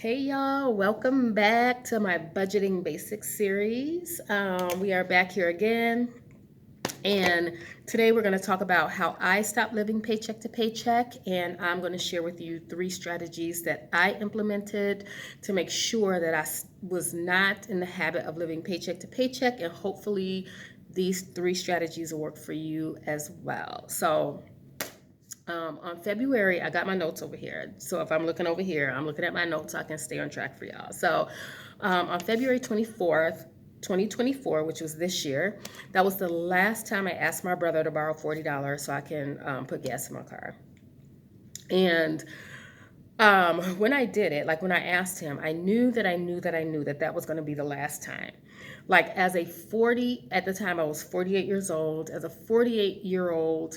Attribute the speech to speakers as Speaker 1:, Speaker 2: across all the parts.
Speaker 1: Hey y'all, welcome back to my budgeting basics series. We are back here again, and today we're going to talk about how I stopped living paycheck to paycheck, and I'm going to share with you three strategies that I implemented to make sure that was not in the habit of living paycheck to paycheck, and hopefully these three strategies will work for you as well. On February, I got my notes over here. So if I'm looking over here, I'm looking at my notes so I can stay on track for y'all. On February 24th, 2024, which was this year, that was the last time I asked my brother to borrow $40 so I can put gas in my car. And when I did it, like when I asked him, I knew that that was going to be the last time. Like at the time I was 48 years old, as a 48-year-old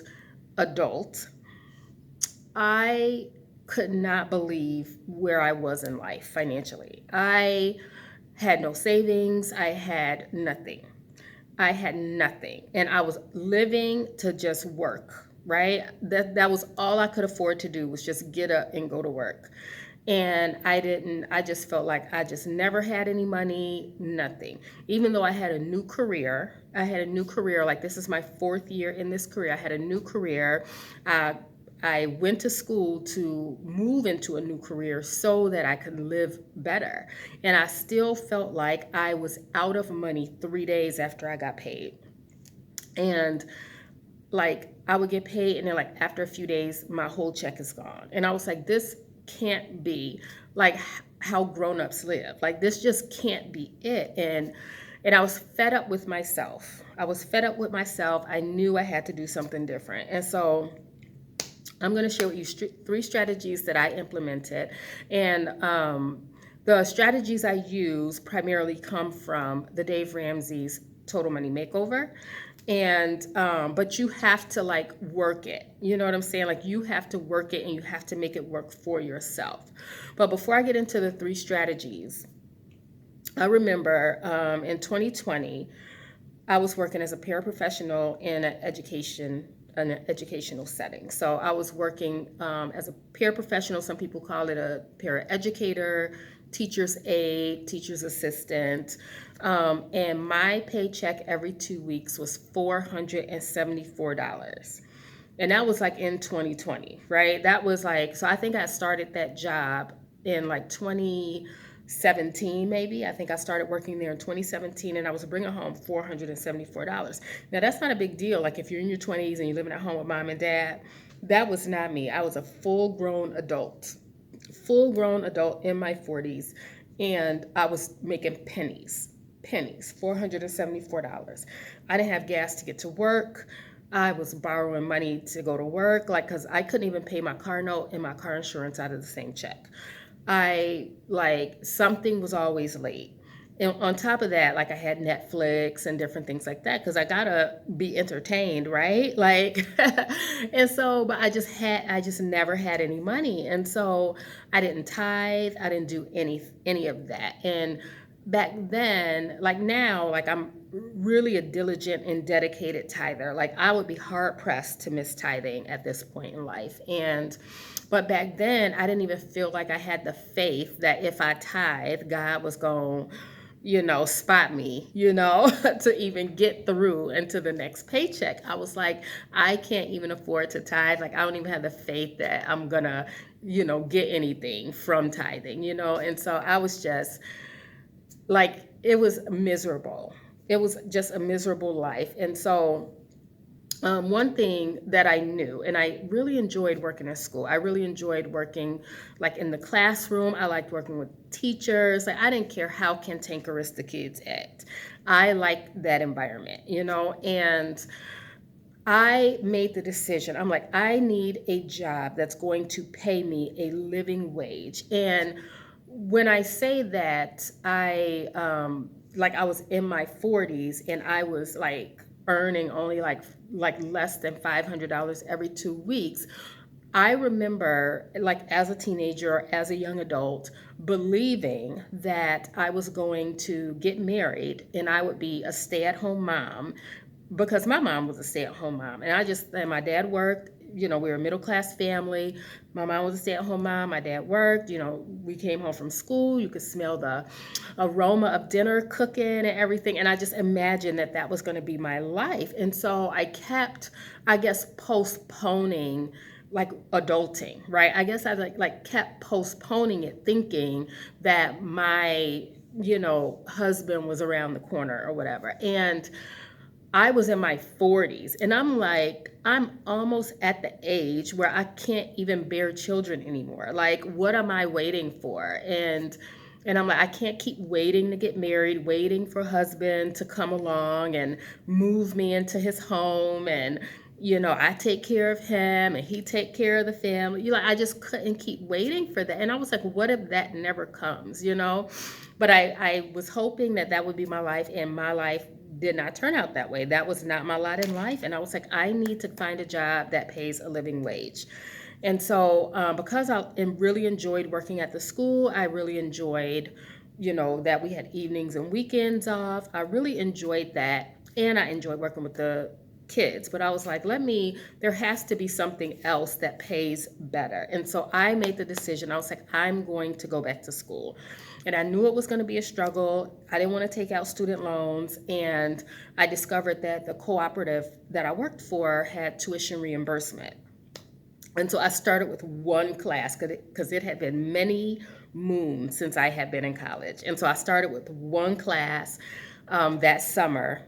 Speaker 1: adult, I could not believe where I was in life financially. I had no savings. I had nothing. And I was living to just work, right? That was all I could afford to do, was just get up and go to work. And I just felt like I just never had any money, nothing. Even though I had a new career, like this is my fourth year in this career. I had a new career. Uh, I went to school to move into a new career so that I could live better. And I still felt like I was out of money 3 days after I got paid. And like I would get paid, and then like after a few days, my whole check is gone. And I was like, this can't be like how grown-ups live. Like this just can't be it. And I was fed up with myself. I knew I had to do something different. And so I'm going to share with you three strategies that I implemented. And the strategies I use primarily come from the Dave Ramsey's Total Money Makeover. And but you have to like work it. You know what I'm saying? Like you have to work it and you have to make it work for yourself. But before I get into the three strategies, I remember in 2020, I was working as a paraprofessional in an educational setting. So I was working as a paraprofessional. Some people call it a paraeducator, teacher's aide, teacher's assistant. And my paycheck every 2 weeks was $474. And that was like in 2020, right? That was like, so I think I started that job in like 2017, maybe. I think I started working there in 2017, and I was bringing home $474. Now, that's not a big deal. Like if you're in your 20s and you're living at home with mom and dad, that was not me. I was a full grown adult in my 40s, and I was making pennies, $474. I didn't have gas to get to work. I was borrowing money to go to work, like, because I couldn't even pay my car note and my car insurance out of the same check. Something was always late. And on top of that, like I had Netflix and different things like that because I gotta be entertained, right? Like, and so, but I just never had any money, and so I didn't tithe, I didn't do any of that. And back then, like now, like I'm really a diligent and dedicated tither. Like I would be hard pressed to miss tithing at this point in life, and but back then, I didn't even feel like I had the faith that if I tithe, God was going to, spot me, to even get through into the next paycheck. I was like, I can't even afford to tithe. Like, I don't even have the faith that I'm going to, get anything from tithing, And so I was just like, it was miserable. It was just a miserable life. And so one thing that I knew, and I really enjoyed working at school. I really enjoyed working like in the classroom. I liked working with teachers. Like I didn't care how cantankerous the kids act. I liked that environment, and I made the decision. I'm like, I need a job that's going to pay me a living wage. And when I say that, I was in my 40s and I was like earning only like less than $500 every 2 weeks. I remember, like as a teenager or as a young adult, believing that I was going to get married and I would be a stay-at-home mom, because my mom was a stay-at-home mom, and my dad worked, we were a middle class family. My mom was a stay-at-home mom. My dad worked. We came home from school. You could smell the aroma of dinner cooking and everything. And I just imagined that that was going to be my life. And so I kept, I guess, postponing like adulting, right? I guess I kept postponing it, thinking that my husband was around the corner or whatever. And I was in my 40s, and I'm like, I'm almost at the age where I can't even bear children anymore. Like, what am I waiting for? And I'm like, I can't keep waiting to get married, waiting for husband to come along and move me into his home, and I take care of him and he take care of the family. I just couldn't keep waiting for that. And I was like, what if that never comes? But I was hoping that that would be my life, and my life did not turn out that way. That was not my lot in life. And I was like, I need to find a job that pays a living wage. And so because I really enjoyed working at the school, I really enjoyed, that we had evenings and weekends off. I really enjoyed that. And I enjoyed working with the kids. But I was like, there has to be something else that pays better. And so I made the decision. I was like, I'm going to go back to school. And I knew it was going to be a struggle. I didn't want to take out student loans. And I discovered that the cooperative that I worked for had tuition reimbursement. And so I started with one class because it had been many moons since I had been in college. And so I started with one class that summer.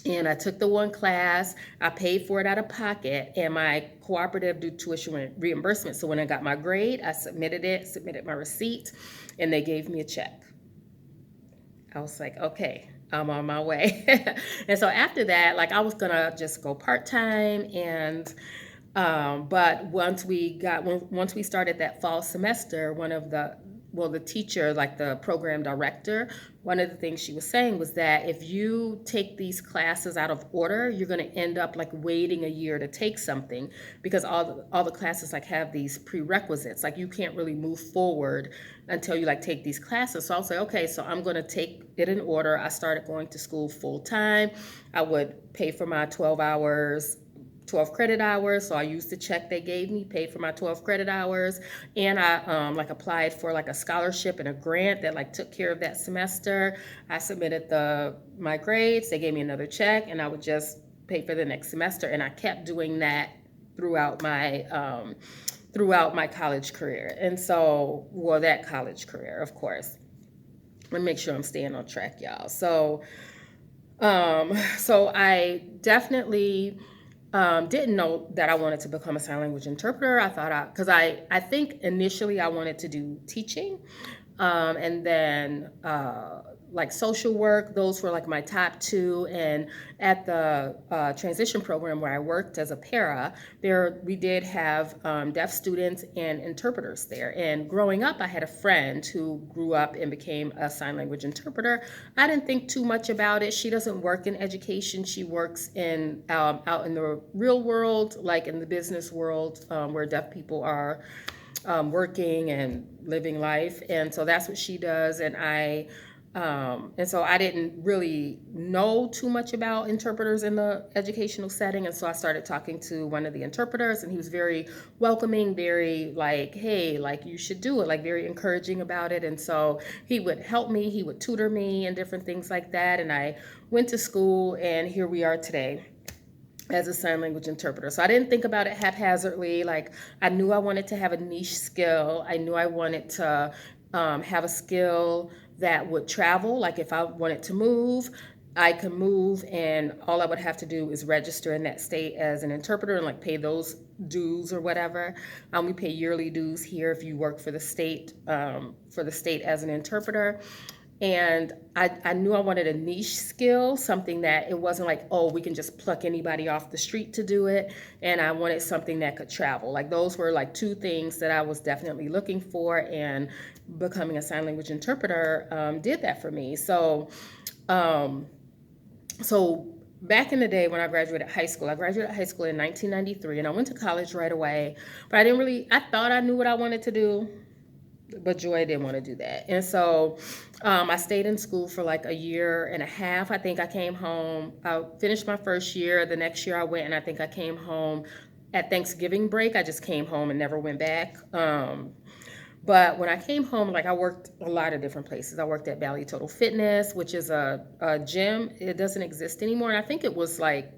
Speaker 1: And I took the one class, I paid for it out of pocket, and my cooperative did tuition reimbursement. So when I got my grade, I submitted my receipt, and they gave me a check. I was like, okay, I'm on my way. And so after that, like, I was gonna just go part-time, and but once we started that fall semester, the teacher, like the program director, one of the things she was saying was that if you take these classes out of order, you're going to end up like waiting a year to take something, because all the classes like have these prerequisites. Like, you can't really move forward until you like take these classes. So I was like, okay, so I'm going to take it in order. I started going to school full time. I would pay for my 12 credit hours. So I used the check they gave me, paid for my 12 credit hours. And I applied for like a scholarship and a grant that like took care of that semester. I submitted my grades. They gave me another check, and I would just pay for the next semester. And I kept doing that throughout my college career. And so, that college career, of course. Let me make sure I'm staying on track, y'all. So I definitely didn't know that I wanted to become a sign language interpreter. Because I think initially I wanted to do teaching, and then like social work. Those were like my top two. And at the transition program where I worked as a para, we did have deaf students and interpreters there. And growing up, I had a friend who grew up and became a sign language interpreter. I didn't think too much about it. She doesn't work in education. She works out in the real world, like in the business world, where deaf people are working and living life. And so that's what she does. And so I didn't really know too much about interpreters in the educational setting. And so I started talking to one of the interpreters, and he was very welcoming, very like, hey, like, you should do it, like very encouraging about it. And so he would help me, he would tutor me and different things like that. And I went to school, and here we are today as a sign language interpreter. So I didn't think about it haphazardly. Like, I knew I wanted to have a niche skill. I knew I wanted to have a skill that would travel. Like, if I wanted to move, I could move, and all I would have to do is register in that state as an interpreter and like pay those dues or whatever. We pay yearly dues here if you work for the state as an interpreter. And I knew I wanted a niche skill, something that it wasn't like, oh, we can just pluck anybody off the street to do it. And I wanted something that could travel. Like, those were like two things that I was definitely looking for, and becoming a sign language interpreter did that for me. So back in the day when I graduated high school in 1993, and I went to college right away, but I thought I knew what I wanted to do, but Joy didn't want to do that. And so I stayed in school for like a year and a half. I think I came home, I finished my first year. The next year I went, and I think I came home at Thanksgiving break, I just came home and never went back. But when I came home, like I worked a lot of different places. I worked at Valley Total Fitness, which is a gym. It doesn't exist anymore. And I think it was like,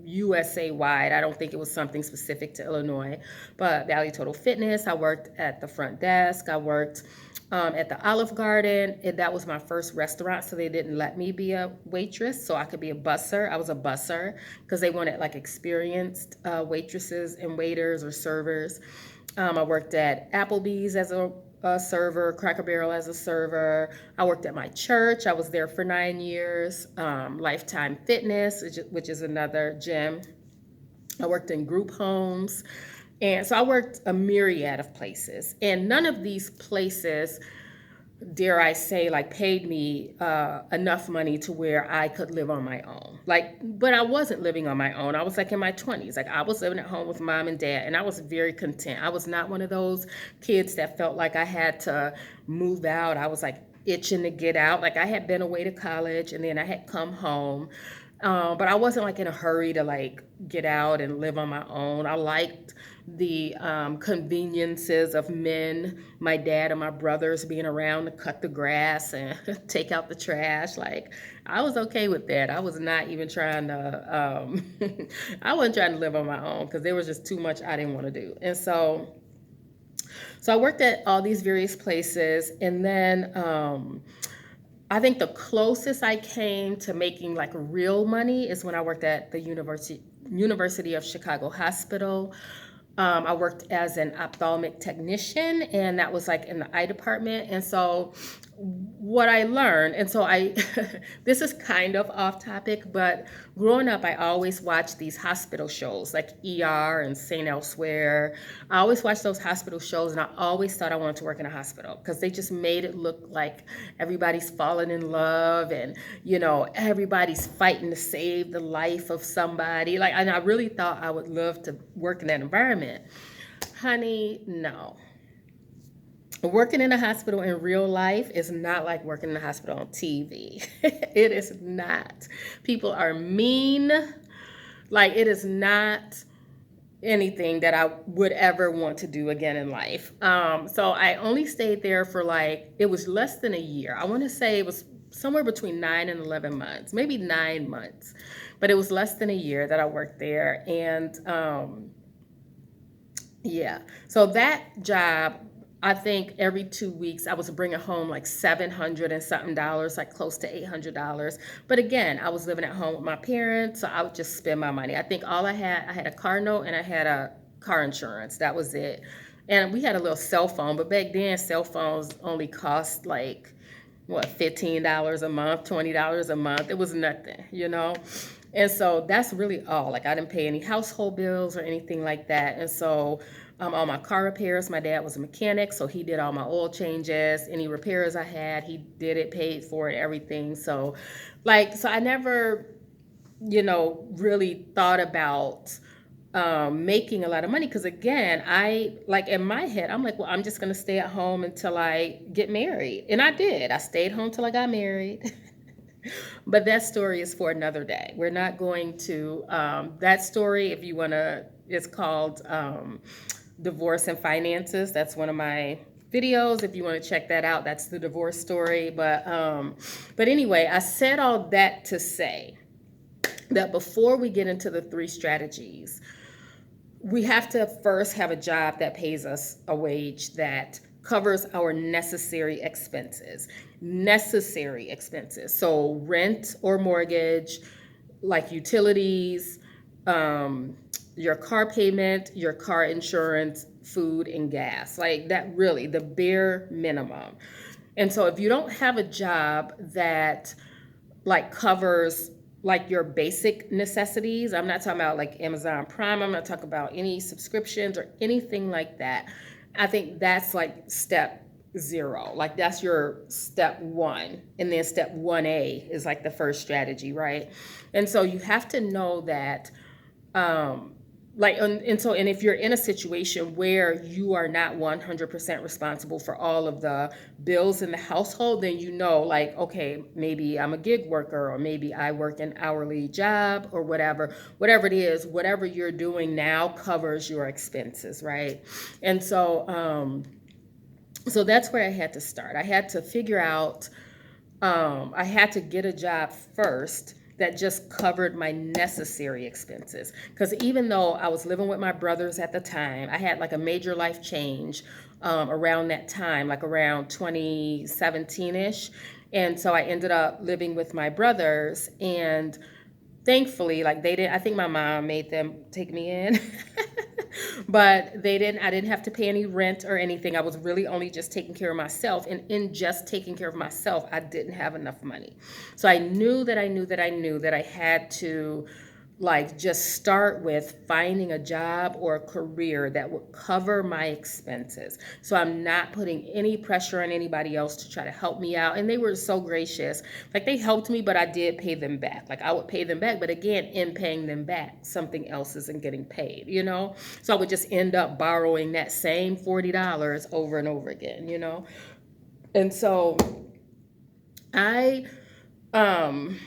Speaker 1: USA wide. I don't think it was something specific to Illinois. But Valley Total Fitness, I worked at the front desk. I worked at the Olive Garden. That was my first restaurant, so they didn't let me be a waitress, so I could be a busser. I was a busser because they wanted like experienced waitresses and waiters or servers. I worked at Applebee's as a server, Cracker Barrel as a server. I worked at my church. I was there for 9 years. Lifetime Fitness, which is another gym. I worked in group homes. And so I worked a myriad of places. And none of these places, dare I say, like paid me enough money to where I could live on my own. Like, but I wasn't living on my own. I was like in my 20s. Like I was living at home with mom and dad, and I was very content. I was not one of those kids that felt like I had to move out. I was like itching to get out. Like I had been away to college and then I had come home. But I wasn't like in a hurry to like get out and live on my own. I liked the conveniences of men, my dad and my brothers being around to cut the grass and take out the trash. Like I was okay with that. I was not even trying to, I wasn't trying to live on my own because there was just too much I didn't want to do. And so I worked at all these various places, and then I think the closest I came to making like real money is when I worked at the University of Chicago Hospital. I worked as an ophthalmic technician, and that was like in the eye department. And so what I learned, and so I, this is kind of off topic, but growing up, I always watched these hospital shows like ER and St. Elsewhere. I always watched those hospital shows, and I always thought I wanted to work in a hospital because they just made it look like everybody's falling in love and, everybody's fighting to save the life of somebody. Like, and I really thought I would love to work in that environment. Honey, no. Working in a hospital in real life is not like working in a hospital on TV. It is not. People are mean. Like, it is not anything that I would ever want to do again in life. So I only stayed there for like, it was less than a year. I want to say it was somewhere between 9 and 11 months, maybe 9 months. But it was less than a year that I worked there. And yeah, so that job, I think every 2 weeks I was bringing home like $700 and something dollars, like close to $800. But again, I was living at home with my parents, so I would just spend my money. I think all I had a car note and I had a car insurance. That was it. And we had a little cell phone, but back then cell phones only cost like, what, $15 a month, $20 a month. It was nothing. And so that's really all. Like I didn't pay any household bills or anything like that. And so all my car repairs, my dad was a mechanic, so he did all my oil changes. Any repairs I had, he did it, paid for it, everything. So I never, really thought about making a lot of money. Because again, I like in my head, I'm like, well, I'm just going to stay at home until I get married. And I did. I stayed home till I got married. But that story is for another day. We're not going to, that story, if you want to, it's called Divorce and Finances. That's one of my videos. If you want to check that out, that's the divorce story. But anyway, I said all that to say that before we get into the 3 strategies, we have to first have a job that pays us a wage that covers our necessary expenses. So rent or mortgage, like utilities, your car payment, your car insurance, food, and gas. Like that, really, the bare minimum. And so if you don't have a job that like covers like your basic necessities, I'm not talking about like Amazon Prime, I'm not talking about any subscriptions or anything like that. I think that's like step 0. Like that's your step 1. And then step 1A is like the first strategy, right? And so you have to know that like and if you're in a situation where you are not 100% responsible for all of the bills in the household, then you know, like, okay, maybe I'm a gig worker, or maybe I work an hourly job, or whatever it is, whatever you're doing now covers your expenses, right? And so that's where I had to start. I had to figure out, I had to get a job first that just covered my necessary expenses. Because even though I was living with my brothers at the time, I had like a major life change around that time, like around 2017 ish. And so I ended up living with my brothers. And thankfully, like, they didn't, I think my mom made them take me in. But I didn't have to pay any rent or anything. I was really only just taking care of myself. And in just taking care of myself, I didn't have enough money. So I knew that I had to, like, just start with finding a job or a career that would cover my expenses. So I'm not putting any pressure on anybody else to try to help me out. And they were so gracious. Like, they helped me, but I did pay them back. Like, I would pay them back, but again, in paying them back, something else isn't getting paid, you know? So I would just end up borrowing that same $40 over and over again, you know? And so I um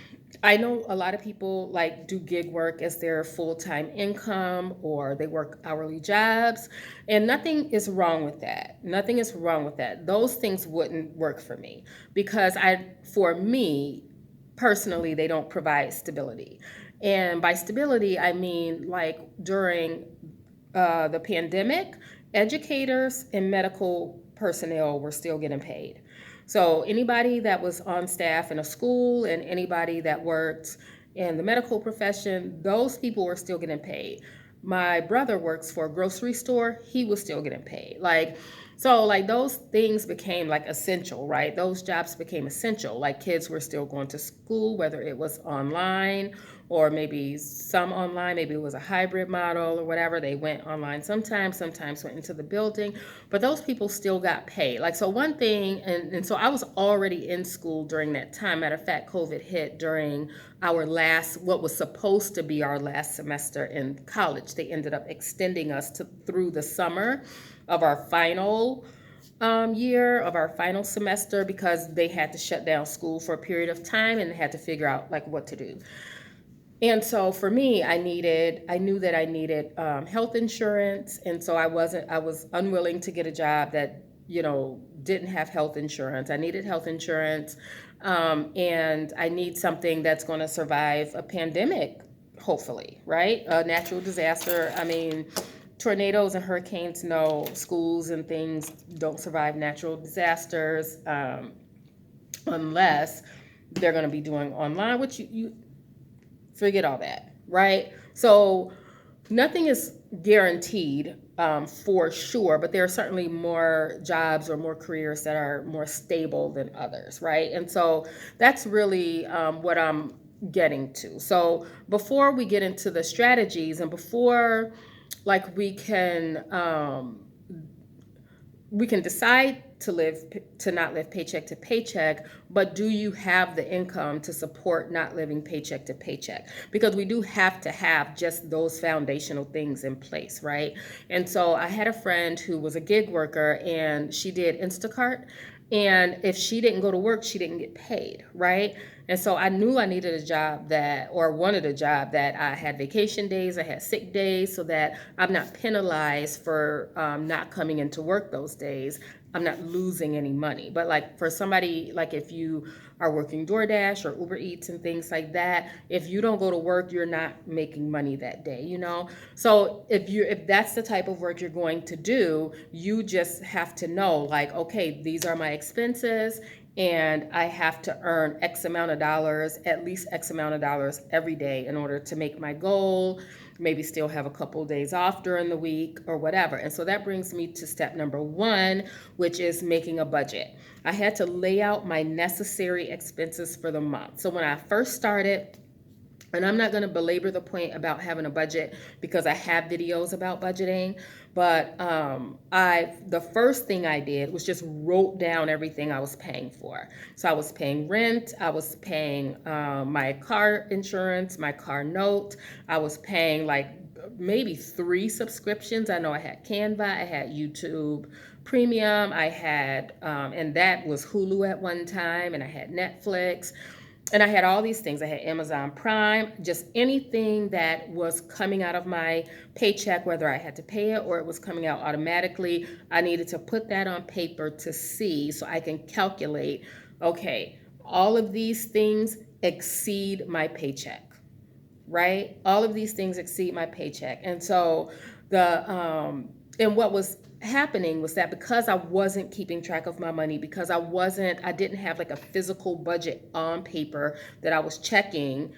Speaker 1: I know a lot of people like do gig work as their full-time income, or they work hourly jobs, and nothing is wrong with that. Nothing is wrong with that. Those things wouldn't work for me because for me personally, they don't provide stability. And by stability, I mean, like, during the pandemic, educators and medical personnel were still getting paid. So anybody that was on staff in a school and anybody that worked in the medical profession, those people were still getting paid. My brother works for a grocery store, he was still getting paid. Like, so, like, those things became like essential, right? Those jobs became essential. Like, kids were still going to school, whether it was online or maybe some online, maybe it was a hybrid model or whatever. They went online sometimes went into the building, but those people still got paid. Like, so one thing, and so I was already in school during that time. Matter of fact, COVID hit during what was supposed to be our last semester in college. They ended up extending us through the summer of our final year of our final semester, because they had to shut down school for a period of time and they had to figure out, like, what to do. And so for me, I knew that I needed health insurance. And so I was unwilling to get a job that, didn't have health insurance. I needed health insurance. And I need something that's going to survive a pandemic, hopefully, right? A natural disaster. I mean, tornadoes and hurricanes, no. Schools and things don't survive natural disasters, unless they're going to be doing online, which you forget all that, right? So nothing is guaranteed, for sure, but there are certainly more jobs or more careers that are more stable than others, right? And so that's really what I'm getting to. So before we get into the strategies, and before, like, we can decide to not live paycheck to paycheck, but do you have the income to support not living paycheck to paycheck? Because we do have to have just those foundational things in place, right? And so I had a friend who was a gig worker, and she did Instacart, and if she didn't go to work, she didn't get paid, right? And so I knew I needed a job or wanted a job that I had vacation days, I had sick days, so that I'm not penalized for not coming into work those days. I'm not losing any money. But, like, for somebody, like, if you are working DoorDash or Uber Eats and things like that, if you don't go to work, you're not making money that day, you know? So if that's the type of work you're going to do, you just have to know, like, okay, these are my expenses, and I have to earn X amount of dollars, at least X amount of dollars every day in order to make my goal, maybe still have a couple days off during the week or whatever. And so that brings me to step number one, which is making a budget. I had to lay out my necessary expenses for the month. So when I first started, and I'm not going to belabor the point about having a budget because I have videos about budgeting, but the first thing I did was just wrote down everything I was paying for. So I was paying rent, I was paying my car insurance, my car note, I was paying, like, maybe 3 subscriptions. I know I had Canva, I had YouTube Premium, I had, and that was Hulu at one time, and I had Netflix, and I had all these things. I had Amazon Prime, just anything that was coming out of my paycheck, whether I had to pay it or it was coming out automatically. I needed to put that on paper to see so I can calculate, okay, all of these things exceed my paycheck, right? All of these things exceed my paycheck. And so and what was happening was that because I wasn't keeping track of my money, because I didn't have like a physical budget on paper that I was checking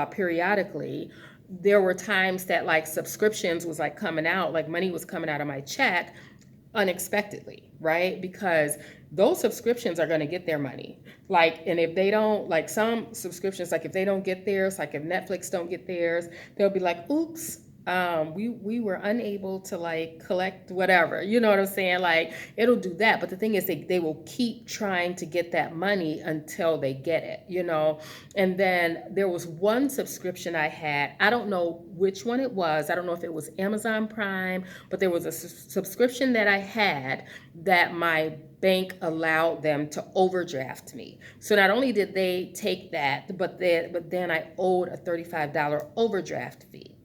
Speaker 1: periodically, there were times that like subscriptions was like coming out, like money was coming out of my check unexpectedly, right? Because those subscriptions are going to get their money. Like, and if they don't, like some subscriptions, like if they don't get theirs, like if Netflix don't get theirs, they'll be like, oops, we were unable to like collect whatever, you know what I'm saying? Like it'll do that. But the thing is they will keep trying to get that money until they get it, you know? And then there was one subscription I had, I don't know which one it was. I don't know if it was Amazon Prime, but there was a subscription that I had that my bank allowed them to overdraft me. So not only did they take that, but then I owed a $35 overdraft fee.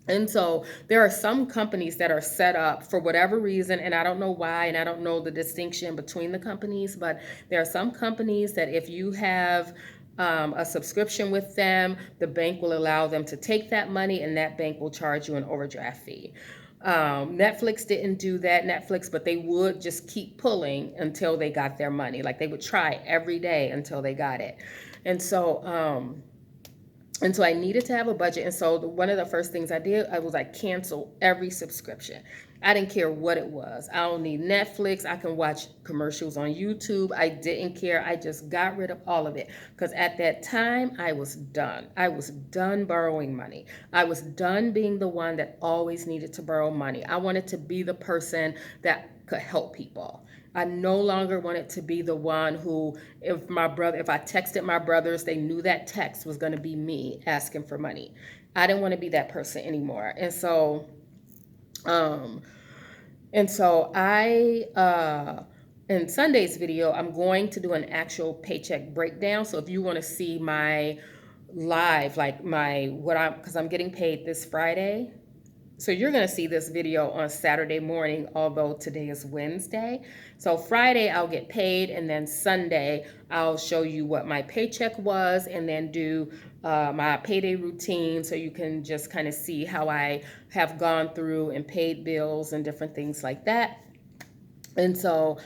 Speaker 1: And so there are some companies that are set up for whatever reason, and I don't know why, and I don't know the distinction between the companies, but there are some companies that if you have a subscription with them, the bank will allow them to take that money, and that bank will charge you an overdraft fee. Netflix didn't do that, Netflix, but they would just keep pulling until they got their money. Like they would try every day until they got it. And so, I needed to have a budget. And so one of the first things I did, I was like, cancel every subscription. I didn't care what it was. I don't need Netflix. I can watch commercials on YouTube. I didn't care. I just got rid of all of it. Because at that time, I was done. I was done borrowing money. I was done being the one that always needed to borrow money. I wanted to be the person that could help people. I no longer wanted to be the one who, if I texted my brothers, they knew that text was going to be me asking for money. I didn't want to be that person anymore. And so, in Sunday's video, I'm going to do an actual paycheck breakdown. So if you want to see my live, like because I'm getting paid this Friday. So you're going to see this video on Saturday morning, although today is Wednesday. So Friday I'll get paid, and then Sunday I'll show you what my paycheck was, and then do my payday routine, so you can just kind of see how I have gone through and paid bills and different things like that. And so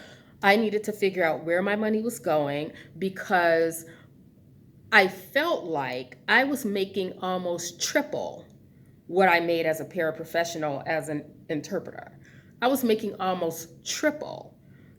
Speaker 1: I needed to figure out where my money was going, because I felt like I was making almost triple what I made as a paraprofessional, as an interpreter. I was making almost triple.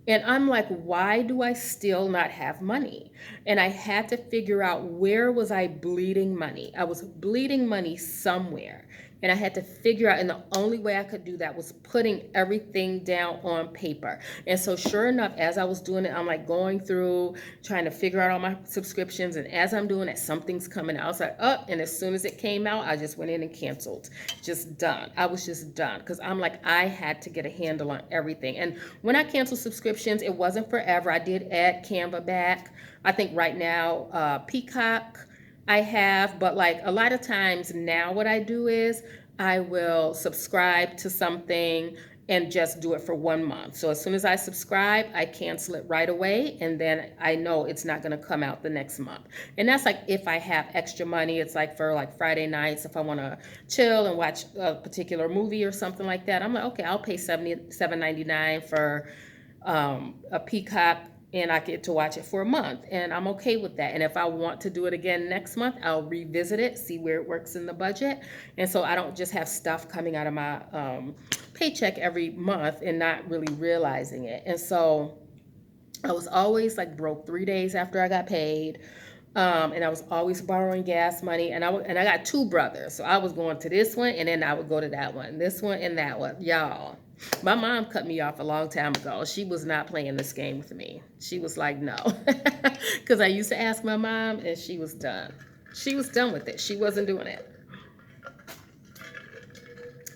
Speaker 1: And I'm like, why do I still not have money? And I had to figure out, where was I bleeding money? I was bleeding money somewhere. And I had to figure out, and the only way I could do that was putting everything down on paper. And so sure enough, as I was doing it, I'm like going through, trying to figure out all my subscriptions. And as I'm doing it, something's coming out. I was like, oh, and as soon as it came out, I just went in and canceled. Just done. I was just done, because I'm like, I had to get a handle on everything. And when I canceled subscriptions, it wasn't forever. I did add Canva back. I think right now, Peacock I have, but like a lot of times now what I do is I will subscribe to something and just do it for 1 month. So as soon as I subscribe, I cancel it right away, and then I know it's not going to come out the next month. And that's like if I have extra money. It's like for like Friday nights, if I want to chill and watch a particular movie or something like that, I'm like, okay, I'll pay $77.99 for a Peacock, and I get to watch it for a month, and I'm okay with that. And if I want to do it again next month, I'll revisit it, see where it works in the budget. And so I don't just have stuff coming out of my paycheck every month and not really realizing it. And so I was always like broke 3 days after I got paid. And I was always borrowing gas money, and I got 2 brothers. So I was going to this one, and then I would go to that one, this one and that one. Y'all, my mom cut me off a long time ago. She was not playing this game with me. She was like, no. Because I used to ask my mom, and she was done. She was done with it. She wasn't doing it.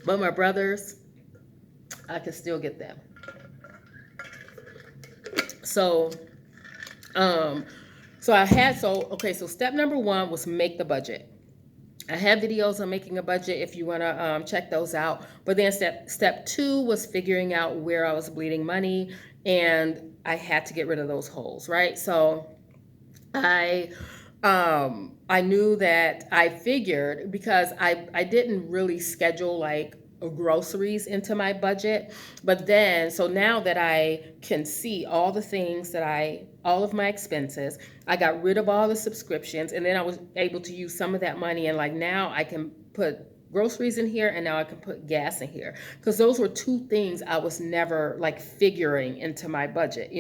Speaker 1: But my brothers, I can still get them. So, um, so step number one was make the budget. I have videos on making a budget if you want to check those out. But then step two was figuring out where I was bleeding money, and I had to get rid of those holes, right? So I I knew that I figured because I didn't really schedule like groceries into my budget. But then so now that I can see all the things that all of my expenses, I got rid of all the subscriptions, and then I was able to use some of that money, and like now I can put groceries in here, and now I can put gas in here, because those were two things I was never like figuring into my budget,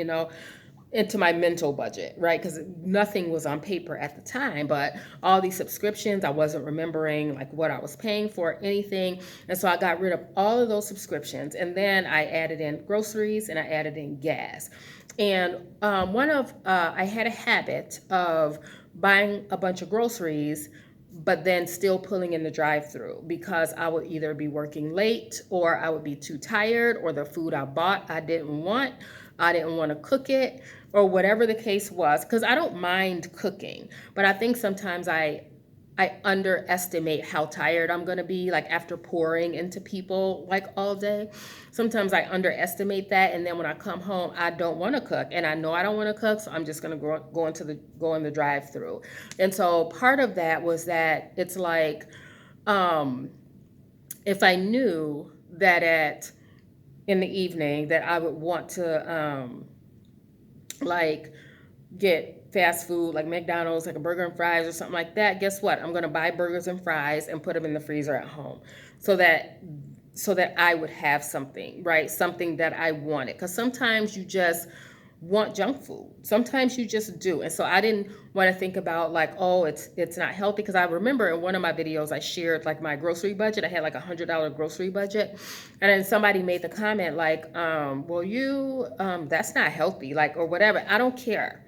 Speaker 1: into my mental budget, right? Because nothing was on paper at the time, but all these subscriptions, I wasn't remembering like what I was paying for, anything. And so I got rid of all of those subscriptions. And then I added in groceries and I added in gas. And I had a habit of buying a bunch of groceries, but then still pulling in the drive-through, because I would either be working late, or I would be too tired, or the food I bought I didn't want. I didn't want to cook it, or whatever the case was, because I don't mind cooking, but I think sometimes I underestimate how tired I'm going to be, like after pouring into people like all day. Sometimes I underestimate that, and then when I come home, I don't want to cook, and I know I don't want to cook, so I'm just going to go in the drive-through. And so part of that was that it's like, um, if I knew that in the evening that I would want to like get fast food like McDonald's, like a burger and fries or something like that, guess what? I'm going to buy burgers and fries and put them in the freezer at home, so that I would have something, right? Something that I wanted. Because sometimes you just want junk food. Sometimes you just do. And so I didn't want to think about like, oh, it's not healthy. Because I remember in one of my videos I shared like my grocery budget. I had like $100 grocery budget. And then somebody made the comment like, well, that's not healthy, like, or whatever. I don't care.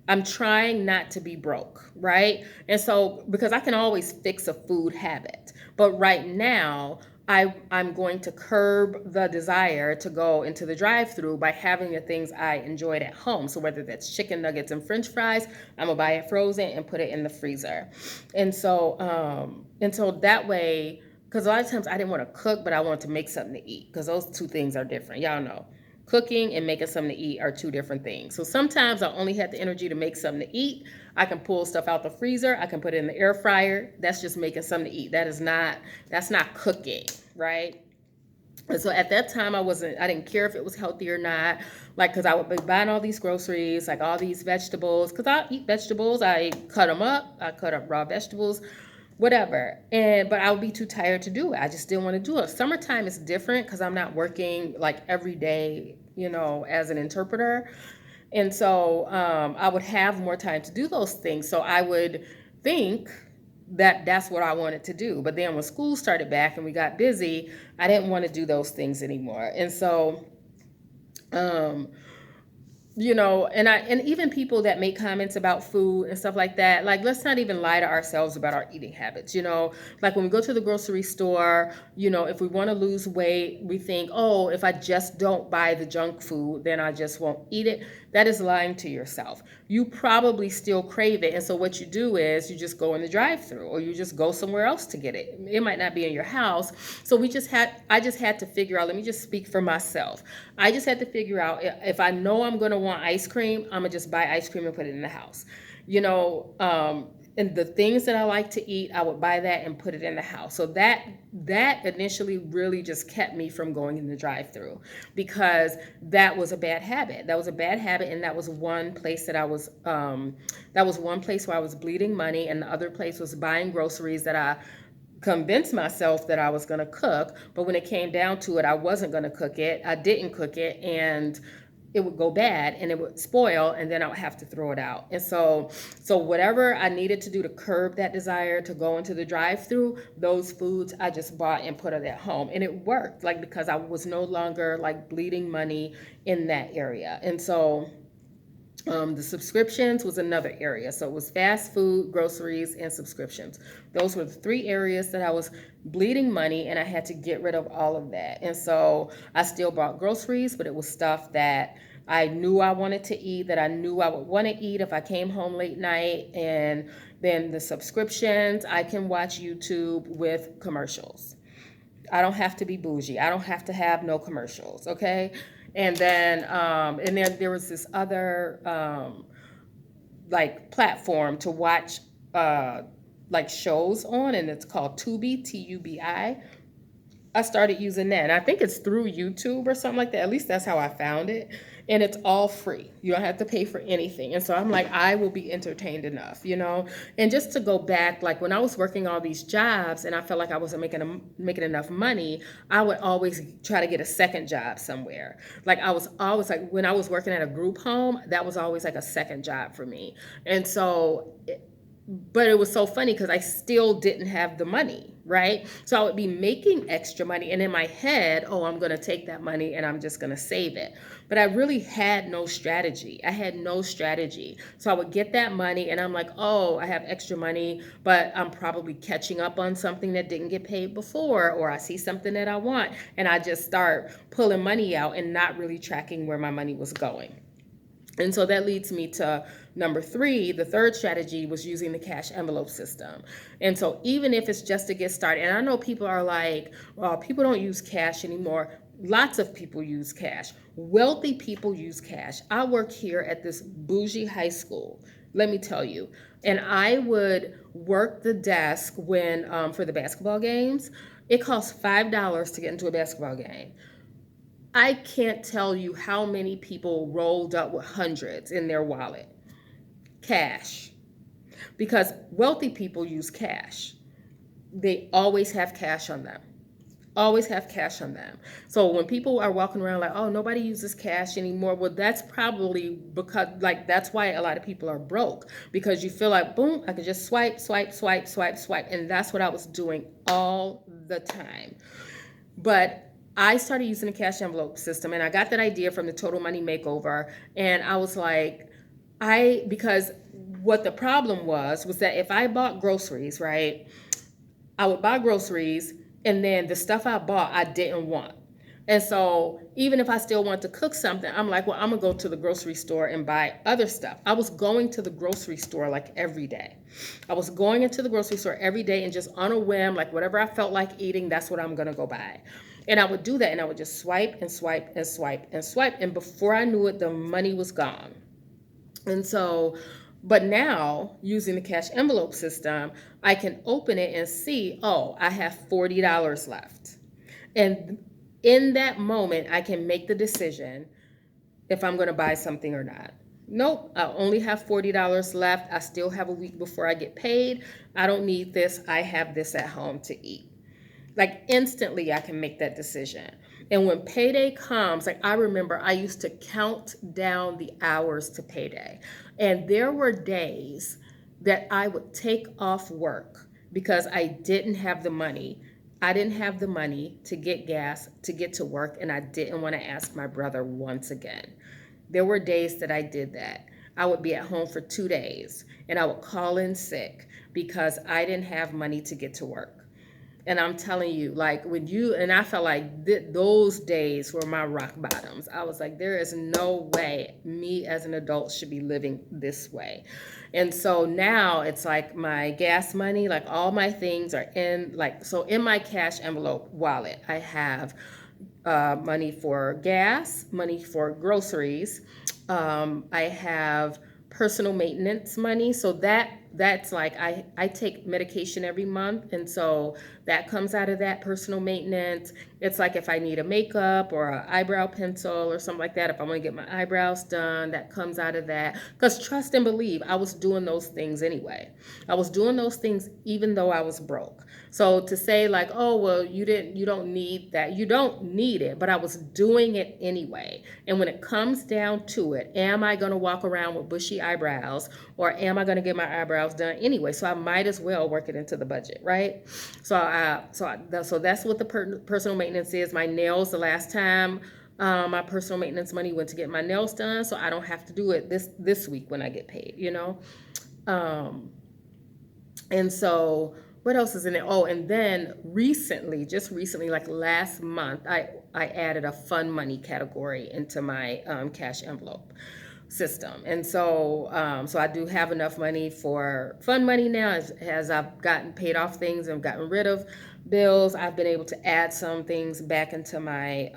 Speaker 1: I'm trying not to be broke, right? And so, because I can always fix a food habit, but right now, I'm going to curb the desire to go into the drive-through by having the things I enjoyed at home. So whether that's chicken nuggets and French fries, I'm gonna buy it frozen and put it in the freezer. And so that way, because a lot of times I didn't want to cook, but I wanted to make something to eat, because those two things are different. Y'all know. Cooking and making something to eat are two different things. So sometimes I only have the energy to make something to eat. I can pull stuff out the freezer. I can put it in the air fryer. That's just making something to eat. That's not cooking, right? And so at that time, I didn't care if it was healthy or not. Like, because I would be buying all these groceries, like all these vegetables, because I eat vegetables. I cut them up. I cut up raw vegetables, whatever. But I would be too tired to do it. I just didn't want to do it. Summertime is different because I'm not working like every day, as an interpreter. And so I would have more time to do those things. So I would think that that's what I wanted to do. But then when school started back and we got busy, I didn't want to do those things anymore. And so, um, and even people that make comments about food and stuff like that, like, let's not even lie to ourselves about our eating habits. Like when we go to the grocery store, if we want to lose weight, we think, oh, if I just don't buy the junk food, then I just won't eat it. That is lying to yourself. You probably still crave it, and so what you do is you just go in the drive-through, or you just go somewhere else to get it. It might not be in your house. So I just had to figure out, let me just speak for myself. I just had to figure out, if I know I'm going to want ice cream, I'm going to just buy ice cream and put it in the house. And the things that I like to eat, I would buy that and put it in the house. So that initially really just kept me from going in the drive-through, because that was a bad habit. That was a bad habit, and that was one place that one place where I was bleeding money, and the other place was buying groceries that I convinced myself that I was going to cook, but when it came down to it, I wasn't going to cook it. I didn't cook it, and it would go bad and it would spoil, and then I would have to throw it out. And so whatever I needed to do to curb that desire to go into the drive-through, those foods I just bought and put it at home. And it worked, like, because I was no longer like bleeding money in that area. And so The subscriptions was another area. So it was fast food, groceries, and subscriptions. Those were the three areas that I was bleeding money, and I had to get rid of all of that. And so I still bought groceries, but it was stuff that I knew I wanted to eat, that I knew I would want to eat if I came home late night. And then the subscriptions, I can watch YouTube with commercials. I don't have to be bougie. I don't have to have no commercials, okay? And then there was this other like platform to watch like shows on, and it's called Tubi, Tubi. I started using that, and I think it's through YouTube or something like that. At least that's how I found it. And it's all free. You don't have to pay for anything. And so I'm like, I will be entertained enough, you know? And just to go back, like when I was working all these jobs and I felt like I wasn't making enough money, I would always try to get a second job somewhere. Like I was always like, when I was working at a group home, that was always like a second job for me. And so but it was so funny because I still didn't have the money, right? So I would be making extra money, and in my head, oh, I'm going to take that money and I'm just going to save it. But I really had no strategy. I had no strategy. So I would get that money and I'm like, oh, I have extra money, but I'm probably catching up on something that didn't get paid before, or I see something that I want, and I just start pulling money out and not really tracking where my money was going. And so that leads me to number three. The third strategy was using the cash envelope system. And so even if it's just to get started, and I know people are like, well, people don't use cash anymore. Lots of people use cash. Wealthy people use cash. I work here at this bougie high school, let me tell you. And I would work the desk when for the basketball games. It costs $5 to get into a basketball game. I can't tell you how many people rolled up with hundreds in their wallet. Cash. Because wealthy people use cash. They always have cash on them. Always have cash on them. So when people are walking around like, oh, nobody uses cash anymore, well, that's probably because, like, that's why a lot of people are broke. Because you feel like, boom, I can just swipe, swipe, swipe, swipe, swipe. And that's what I was doing all the time. But I started using the cash envelope system, and I got that idea from the Total Money Makeover. And I was like, because what the problem was that if I bought groceries, right, I would buy groceries, and then the stuff I bought, I didn't want. And so even if I still want to cook something, I'm like, well, I'm gonna go to the grocery store and buy other stuff. I was going to the grocery store like every day. I was going into the grocery store every day and just on a whim, like whatever I felt like eating, that's what I'm gonna go buy. And I would do that, and I would just swipe and swipe and swipe and swipe. And before I knew it, the money was gone. And so, but now using the cash envelope system, I can open it and see, oh, I have $40 left. And in that moment, I can make the decision if I'm going to buy something or not. Nope, I only have $40 left. I still have a week before I get paid. I don't need this. I have this at home to eat. Like instantly I can make that decision. And when payday comes, like I remember I used to count down the hours to payday. And there were days that I would take off work because I didn't have the money. I didn't have the money to get gas to get to work, and I didn't want to ask my brother once again. There were days that I did that. I would be at home for 2 days and I would call in sick because I didn't have money to get to work. And I'm telling you, like and I felt like those days were my rock bottoms. I was like, there is no way me as an adult should be living this way. And so now it's like my gas money, like all my things are in my cash envelope wallet. I have money for gas, money for groceries. I have personal maintenance money. So that's like I take medication every month, and so that comes out of that personal maintenance. It's like if I need a makeup or an eyebrow pencil or something like that, if I want to get my eyebrows done, that comes out of that. Because trust and believe, I was doing those things anyway. I was doing those things even though I was broke. So to say like, oh, well, you don't need that. You don't need it, but I was doing it anyway. And when it comes down to it, am I going to walk around with bushy eyebrows, or am I going to get my eyebrows done anyway? So I might as well work it into the budget, right? So that's what the personal maintenance is. My nails, the last time My personal maintenance money went to get my nails done, so I don't have to do it this week when I get paid, you know? Um, and so what else is in it? Oh, and then recently, just recently, like last month, I added a fun money category into my cash envelope system. And so I do have enough money for fun money now. As I've gotten paid off things and gotten rid of bills, I've been able to add some things back into my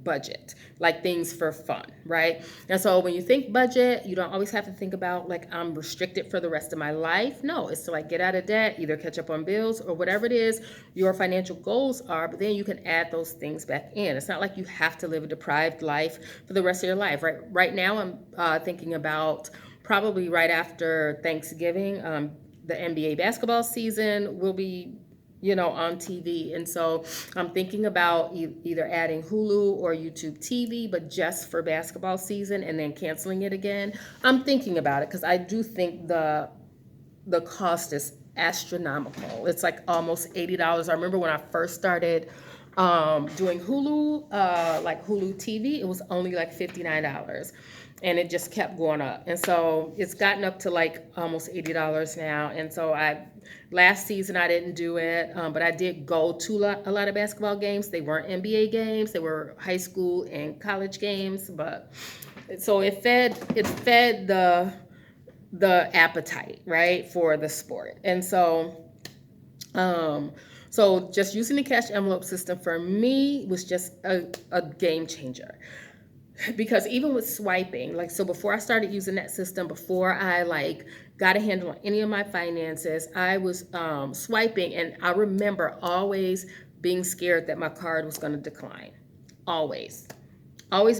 Speaker 1: budget, like things for fun, right? And so when you think budget, you don't always have to think about like I'm restricted for the rest of my life. No, it's to like get out of debt, either catch up on bills or whatever it is your financial goals are, but then you can add those things back in. It's not like you have to live a deprived life for the rest of your life, right? Right now, I'm thinking about probably right after Thanksgiving, the NBA basketball season will be on TV. And so I'm thinking about either adding Hulu or YouTube TV, but just for basketball season and then canceling it again. I'm thinking about it because I do think the cost is astronomical. It's like almost $80. I remember when I first started doing Hulu, like Hulu TV, it was only like $59. And it just kept going up. And so it's gotten up to like almost $80 now. And so last season I didn't do it, but I did go to a lot of basketball games. They weren't NBA games, they were high school and college games. But so it fed the appetite, right, for the sport. And so just using the cash envelope system for me was just a game changer. Because even with swiping, like, so before I started using that system, before I like got a handle on any of my finances, I was swiping, and I remember always being scared that my card was going to decline. Always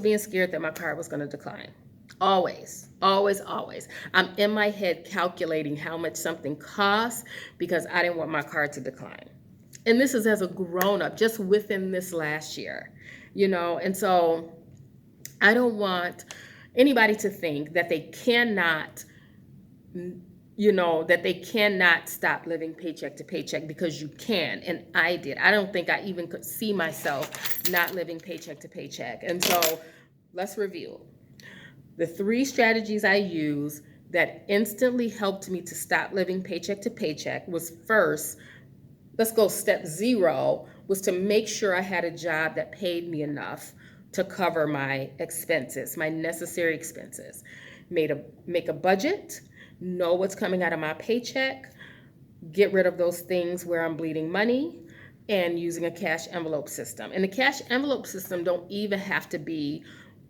Speaker 1: being scared that my card was going to decline. Always. I'm in my head calculating how much something costs because I didn't want my card to decline. And this is as a grown up, just within this last year, and so I don't want anybody to think that they cannot, stop living paycheck to paycheck, because you can. And I did. I don't think I even could see myself not living paycheck to paycheck. And so let's review. The 3 strategies I use that instantly helped me to stop living paycheck to paycheck was, first, let's go step 0, was to make sure I had a job that paid me enough to cover my expenses, my necessary expenses. Make a budget, know what's coming out of my paycheck, get rid of those things where I'm bleeding money, and using a cash envelope system. And the cash envelope system don't even have to be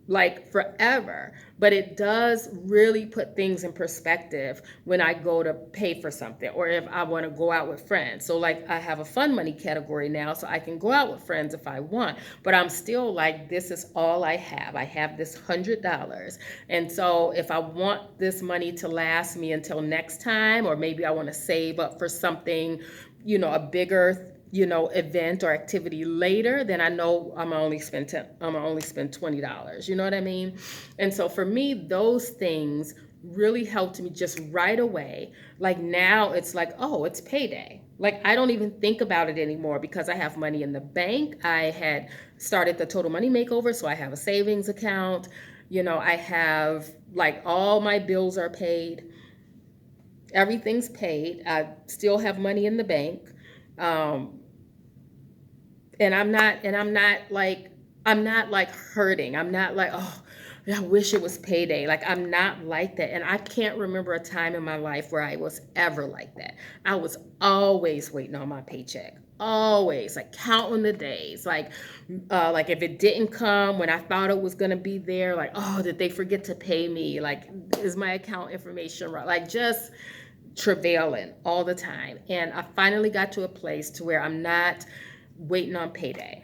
Speaker 1: like forever, but it does really put things in perspective when I go to pay for something, or if I want to go out with friends. So like I have a fun money category now, so I can go out with friends if I want, but I'm still like, this is all I have. I have this $100. And so if I want this money to last me until next time, or maybe I want to save up for something, a bigger event or activity later, then I know I'm gonna only spend $20. You know what I mean? And so for me, those things really helped me just right away. Like now it's like, oh, it's payday. Like I don't even think about it anymore because I have money in the bank. I had started the Total Money Makeover, so I have a savings account. I have like all my bills are paid. Everything's paid. I still have money in the bank. And I'm not like hurting. I'm not like, oh, I wish it was payday. Like I'm not like that. And I can't remember a time in my life where I was ever like that. I was always waiting on my paycheck. Always, like counting the days. Like if it didn't come when I thought it was gonna be there, like, oh, did they forget to pay me? Like, is my account information right? Like just travailing all the time. And I finally got to a place to where I'm not waiting on payday.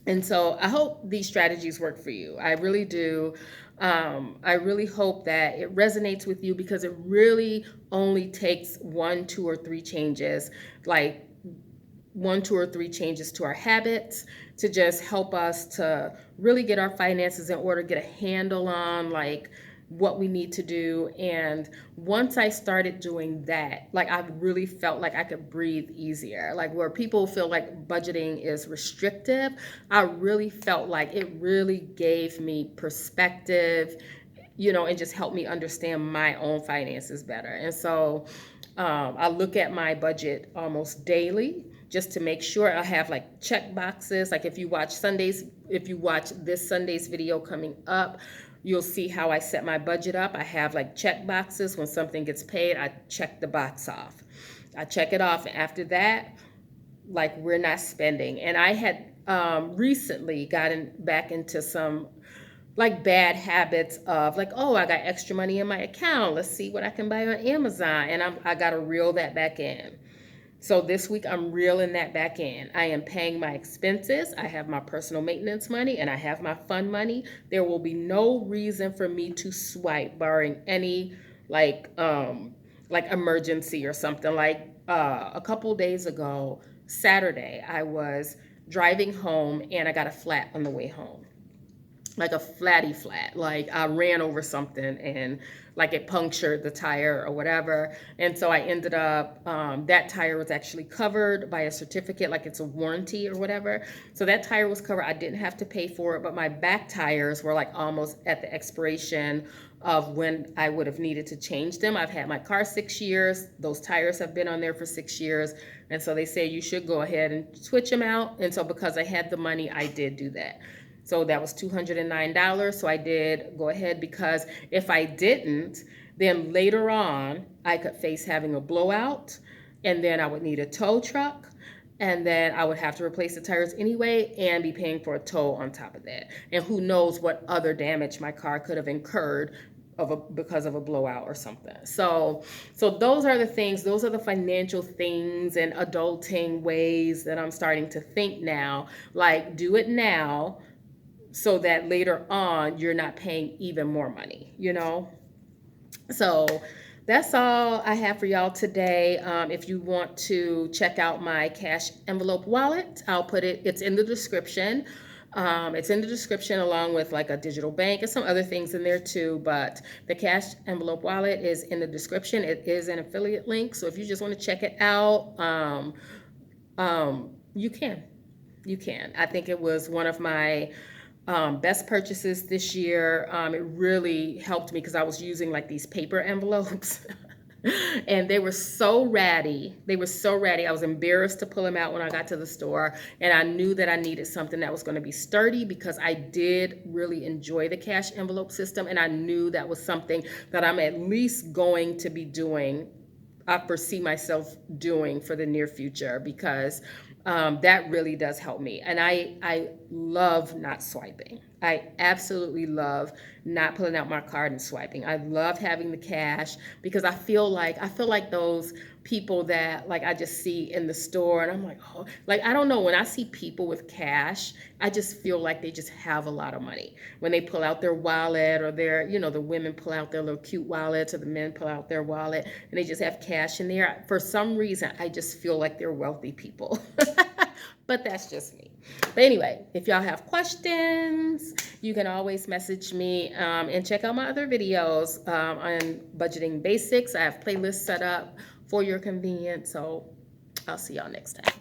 Speaker 1: And so I hope these strategies work for you. I really do. I really hope that it resonates with you, because it really only takes 1, 2, or 3 changes, like 1, 2, or 3 changes to our habits to just help us to really get our finances in order, get a handle on like what we need to do. And once I started doing that, like I really felt like I could breathe easier. Like where people feel like budgeting is restrictive, I really felt like it really gave me perspective, and just helped me understand my own finances better. And so I look at my budget almost daily just to make sure. I have like check boxes. Like if you watch this Sunday's video coming up, you'll see how I set my budget up. I have like check boxes. When something gets paid, I check the box off. I check it off. And after that, like we're not spending. And I had recently gotten back into some like bad habits of like, oh, I got extra money in my account. Let's see what I can buy on Amazon. And I got to reel that back in. So this week I'm reeling that back in. I am paying my expenses. I have my personal maintenance money and I have my fund money. There will be no reason for me to swipe, barring any like emergency or something. Like a couple days ago, Saturday, I was driving home and I got a flat on the way home, like a flatty flat. Like I ran over something and like it punctured the tire or whatever. And so I ended up, that tire was actually covered by a certificate, like it's a warranty or whatever. So that tire was covered. I didn't have to pay for it, but my back tires were like almost at the expiration of when I would have needed to change them. I've had my car 6 years. Those tires have been on there for 6 years. And so they say you should go ahead and switch them out. And so because I had the money, I did do that. So that was $209. So I did go ahead, because if I didn't, then later on I could face having a blowout, and then I would need a tow truck, and then I would have to replace the tires anyway and be paying for a tow on top of that. And who knows what other damage my car could have incurred because of a blowout or something. So those are the things, those are the financial things and adulting ways that I'm starting to think now. Like, do it now so that later on you're not paying even more money, So that's all I have for y'all today. If you want to check out my cash envelope wallet, it's in the description. It's in the description along with like a digital bank and some other things in there too. But the cash envelope wallet is in the description. It is an affiliate link. So if you just want to check it out, you can. I think it was one of my best purchases this year. It really helped me because I was using like these paper envelopes and they were so ratty. I was embarrassed to pull them out when I got to the store, and I knew that I needed something that was going to be sturdy, because I did really enjoy the cash envelope system, and I knew that was something that I'm at least going to be doing. I foresee myself doing for the near future, because that really does help me. And I love not swiping. I absolutely love not pulling out my card and swiping. I love having the cash, because I feel like those people that like I just see in the store, and I'm like, oh, like I don't know, when I see people with cash, I just feel like they just have a lot of money. When they pull out their wallet, or the women pull out their little cute wallets, or the men pull out their wallet and they just have cash in there. For some reason, I just feel like they're wealthy people. But that's just me. But anyway, if y'all have questions, you can always message me, and check out my other videos on budgeting basics. I have playlists set up for your convenience. So I'll see y'all next time.